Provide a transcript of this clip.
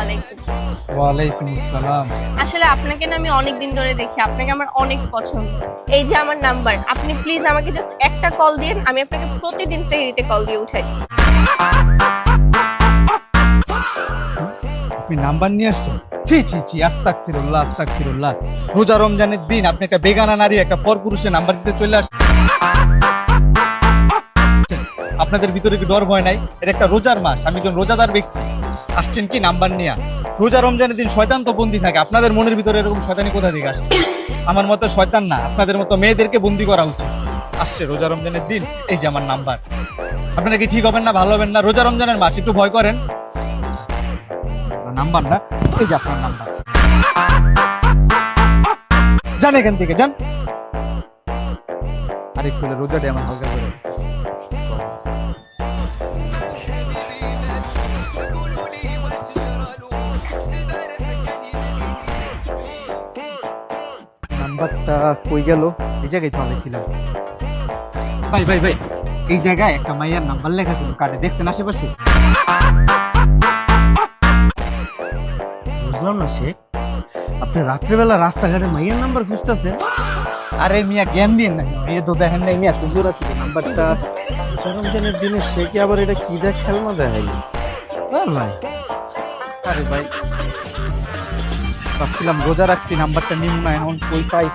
আলাইকুম। ওয়ালাইকুম আসসালাম। আসলে আপনাকে না আমি অনেক দিন ধরে দেখি, আপনাকে আমার অনেক পছন্দ। এই যে আমার নাম্বার, আপনি প্লিজ আমাকে জাস্ট একটা কল দিন, আমি আপনাকে প্রতিদিন সেহরিতে কল দিয়ে উঠাই। আপনি নাম্বার নিয়ে আসছেন? ছি ছি ছি, আস্তাগফিরুল্লাহ আস্তাগফিরুল্লাহ। রোজা রমজানের দিন আপনি একটা বেগানা নারী একটা পরপুরুষের নাম্বার দিতে চলে আসছেন। আপনাদের ভিতরে কি ডর ভয় নাই? এটা একটা রোজার মাস, আমি একজন রোজাদার ব্যক্তি। আসছেন কি নাম্বার নিয়ে? রোজা রমজানের দিন শয়তান তো বন্দি থাকে, আপনাদের মনের ভিতরে এরকম শয়তানি কোথা থেকে আসে? আমার মতো শয়তান না, আপনাদের মতো মেয়েদেরকে বন্দি করা উচিত। আসছে রোজা রমজানের দিন, এই যে আমার নাম্বার। আপনারা কি ঠিক হবেন না, ভালো হবেন না? রোজা রমজানের মাস, একটু ভয় করেন। নাম্বার না, এই যে আপনার নাম্বার। যান এখান থেকে, যান। আরে খুলে রোজাটা আমার হালকা করে। নাম্বারটা কই গেল? এই জায়গায় তো আলাইছিলাম। ভাই ভাই ভাই, এই জায়গায় একটা মাইয়ার নাম্বার লেখা ছিল, কাটে দেখছেন আশেপাশে? বুঝলাম না শেখ, আপনি রাত্রেবেলা রাস্তাঘাটে মাইয়ের নাম্বার খুঁজতেছেন? আরে মিয়া জ্ঞান দিন না, এই তো দেখেন নাই মিয়া, সুন্দর আছে নাম্বারটা। রমজানের দিনে শেখে আবার এটা কি দেখ খেলনা দেখাই ভাই। আরে ভাই, ভাবছিলাম রোজা রাখছি, নাম্বারটা নিম না, এখন কই পাই।